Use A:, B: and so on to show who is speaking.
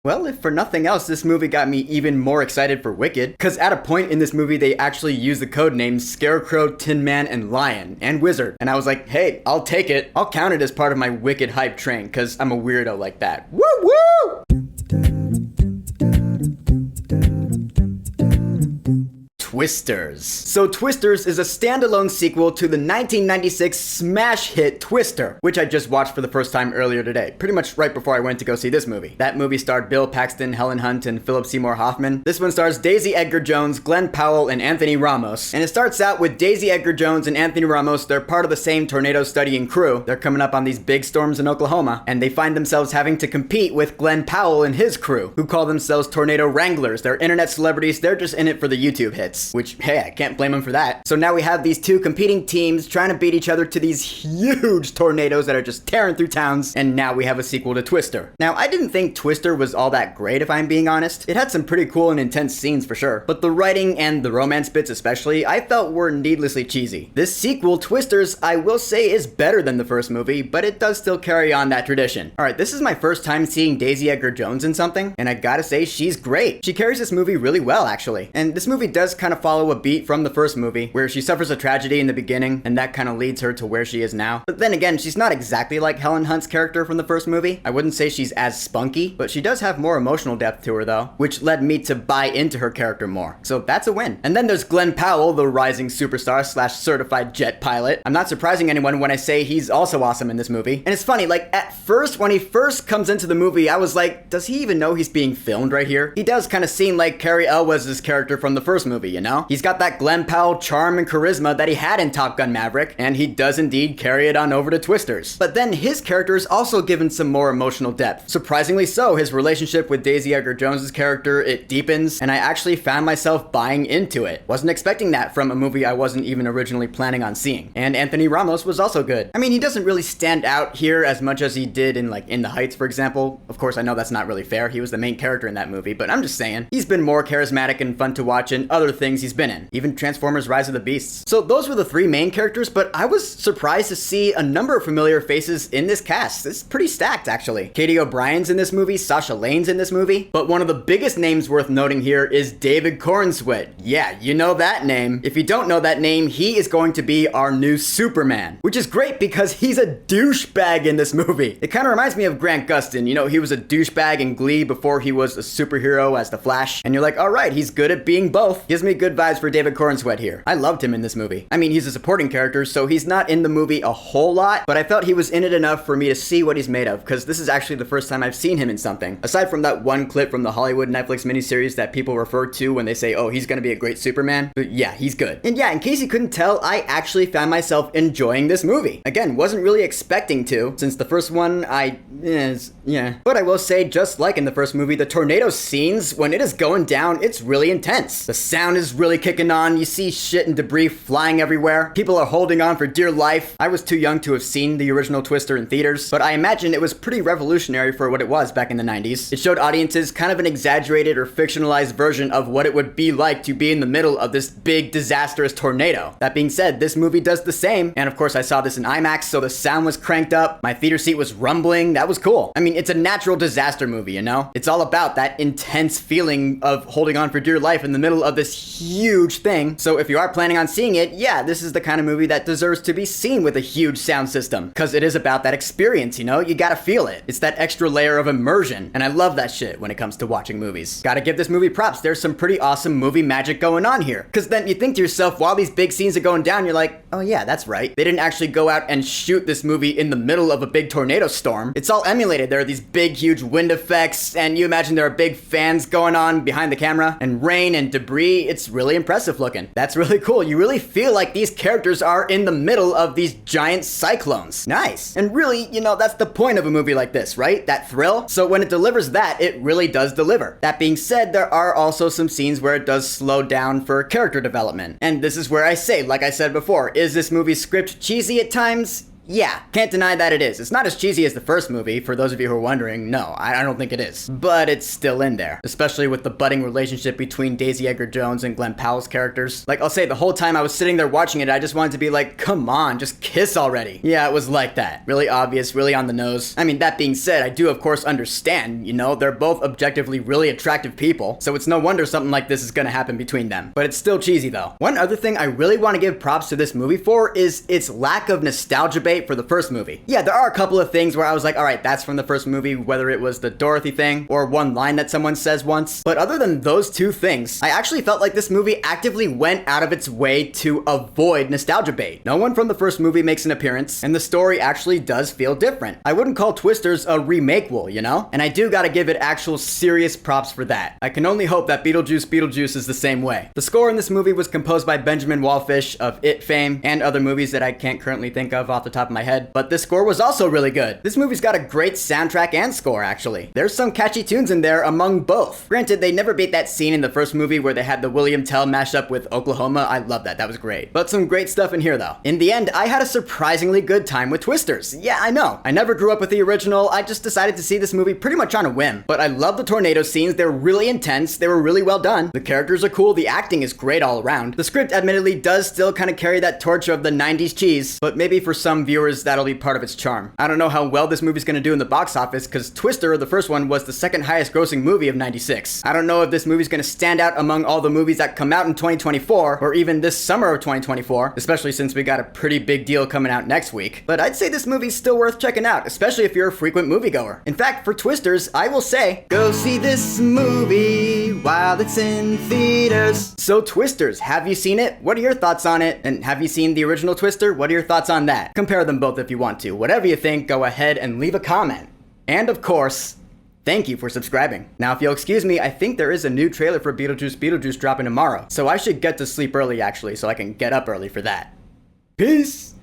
A: Well, if for nothing else, this movie got me even more excited for Wicked, because at a point in this movie, they actually use the code names Scarecrow, Tin Man, and Lion, and Wizard. And I was like, hey, I'll take it. I'll count it as part of my Wicked hype train, because I'm a weirdo like that. Woo woo! Twisters. So Twisters is a standalone sequel to the 1996 smash hit Twister, which I just watched for the first time earlier today, pretty much right before I went to go see this movie. That movie starred Bill Paxton, Helen Hunt, and Philip Seymour Hoffman. This one stars Daisy Edgar-Jones, Glen Powell, and Anthony Ramos. And it starts out with Daisy Edgar-Jones and Anthony Ramos. They're part of the same tornado studying crew. They're coming up on these big storms in Oklahoma, and they find themselves having to compete with Glen Powell and his crew, who call themselves Tornado Wranglers. They're internet celebrities. They're just in it for the YouTube hits. Which, hey, I can't blame them for that. So now we have these two competing teams trying to beat each other to these huge tornadoes that are just tearing through towns, and now we have a sequel to Twister. Now, I didn't think Twister was all that great, if I'm being honest. It had some pretty cool and intense scenes for sure, but the writing and the romance bits especially, I felt were needlessly cheesy. This sequel, Twisters, I will say is better than the first movie, but it does still carry on that tradition. Alright, this is my first time seeing Daisy Edgar-Jones in something, and I gotta say, she's great. She carries this movie really well, actually. And this movie does kind of follow a beat from the first movie, where she suffers a tragedy in the beginning, and that kind of leads her to where she is now. But then again, she's not exactly like Helen Hunt's character from the first movie. I wouldn't say she's as spunky, but she does have more emotional depth to her though, which led me to buy into her character more. So that's a win. And then there's Glen Powell, the rising superstar slash certified jet pilot. I'm not surprising anyone when I say he's also awesome in this movie. And it's funny, like at first, when he first comes into the movie, I was like, does he even know he's being filmed right here? He does kind of seem like Cary Elwes' character from the first movie, you know? He's got that Glen Powell charm and charisma that he had in Top Gun Maverick, and he does indeed carry it on over to Twisters. But then his character is also given some more emotional depth. Surprisingly so, his relationship with Daisy Edgar-Jones' character, it deepens, and I actually found myself buying into it. Wasn't expecting that from a movie I wasn't even originally planning on seeing. And Anthony Ramos was also good. I mean, he doesn't really stand out here as much as he did in like In the Heights, for example. Of course, I know that's not really fair. He was the main character in that movie, but I'm just saying, he's been more charismatic and fun to watch in other things he's been in. Even Transformers Rise of the Beasts. So those were the three main characters, but I was surprised to see a number of familiar faces in this cast. It's pretty stacked, actually. Katie O'Brien's in this movie, Sasha Lane's in this movie, but one of the biggest names worth noting here is David Corenswet. Yeah, you know that name. If you don't know that name, he is going to be our new Superman, which is great because he's a douchebag in this movie. It kind of reminds me of Grant Gustin. You know, he was a douchebag in Glee before he was a superhero as the Flash, and you're like, all right, he's good at being both. Gives me good vibes for David Corenswet here. I loved him in this movie. I mean, he's a supporting character, so he's not in the movie a whole lot, but I felt he was in it enough for me to see what he's made of, because this is actually the first time I've seen him in something. Aside from that one clip from the Hollywood Netflix miniseries that people refer to when they say, oh, he's gonna be a great Superman. But yeah, he's good. And yeah, in case you couldn't tell, I actually found myself enjoying this movie. Again, wasn't really expecting to, since the first one, yeah. But I will say, just like in the first movie, the tornado scenes, when it is going down, it's really intense. The sound is really kicking on, you see shit and debris flying everywhere. People are holding on for dear life. I was too young to have seen the original Twister in theaters, but I imagine it was pretty revolutionary for what it was back in the 90s. It showed audiences kind of an exaggerated or fictionalized version of what it would be like to be in the middle of this big disastrous tornado. That being said, this movie does the same, and of course I saw this in IMAX, so the sound was cranked up, my theater seat was rumbling. That was cool. I mean, it's a natural disaster movie, you know? It's all about that intense feeling of holding on for dear life in the middle of this huge thing. So if you are planning on seeing it, yeah, this is the kind of movie that deserves to be seen with a huge sound system, because it is about that experience, you know? You gotta feel it. It's that extra layer of immersion, and I love that shit when it comes to watching movies. Gotta give this movie props. There's some pretty awesome movie magic going on here, because then you think to yourself, while these big scenes are going down, you're like, oh yeah, that's right. They didn't actually go out and shoot this movie in the middle of a big tornado storm. It's all emulated. There are these big, huge wind effects, and you imagine there are big fans going on behind the camera, and rain and debris. It's really impressive looking. That's really cool. You really feel like these characters are in the middle of these giant cyclones. Nice. And really, you know, that's the point of a movie like this, right? That thrill. So when it delivers that, it really does deliver. That being said, there are also some scenes where it does slow down for character development. And this is where I say, like I said before, is this movie's script cheesy at times? Yeah, can't deny that it is. It's not as cheesy as the first movie, for those of you who are wondering. No, I don't think it is. But it's still in there, especially with the budding relationship between Daisy Edgar-Jones and Glen Powell's characters. Like, I'll say the whole time I was sitting there watching it, I just wanted to be like, come on, just kiss already. Yeah, it was like that. Really obvious, really on the nose. I mean, that being said, I do of course understand, you know, they're both objectively really attractive people, so it's no wonder something like this is gonna happen between them. But it's still cheesy though. One other thing I really want to give props to this movie for is its lack of nostalgia bait for the first movie. Yeah, there are a couple of things where I was like, alright, that's from the first movie, whether it was the Dorothy thing or one line that someone says once. But other than those two things, I actually felt like this movie actively went out of its way to avoid nostalgia bait. No one from the first movie makes an appearance, and the story actually does feel different. I wouldn't call Twisters a remake-wool, you know? And I do gotta give it actual serious props for that. I can only hope that Beetlejuice is the same way. The score in this movie was composed by Benjamin Wallfish of It fame and other movies that I can't currently think of off the top of my head, but this score was also really good. This movie's got a great soundtrack and score, actually. There's some catchy tunes in there among both. Granted, they never beat that scene in the first movie where they had the William Tell mashup with Oklahoma. I love that. That was great. But some great stuff in here, though. In the end, I had a surprisingly good time with Twisters. Yeah, I know. I never grew up with the original. I just decided to see this movie pretty much on a whim. But I love the tornado scenes. They're really intense. They were really well done. The characters are cool. The acting is great all around. The script admittedly does still kind of carry that torch of the 90s cheese, but maybe for some viewers that'll be part of its charm. I don't know how well this movie's gonna do in the box office, because Twister, the first one, was the second highest grossing movie of 96. I don't know if this movie's gonna stand out among all the movies that come out in 2024, or even this summer of 2024, especially since we got a pretty big deal coming out next week. But I'd say this movie's still worth checking out, especially if you're a frequent moviegoer. In fact, for Twisters, I will say, go see this movie while it's in theaters. So Twisters, have you seen it? What are your thoughts on it? And have you seen the original Twister? What are your thoughts on that? Compare them both if you want to. Whatever you think, go ahead and leave a comment. And of course, thank you for subscribing. Now, if you'll excuse me, I think there is a new trailer for Beetlejuice dropping tomorrow. So I should get to sleep early actually, so I can get up early for that. Peace!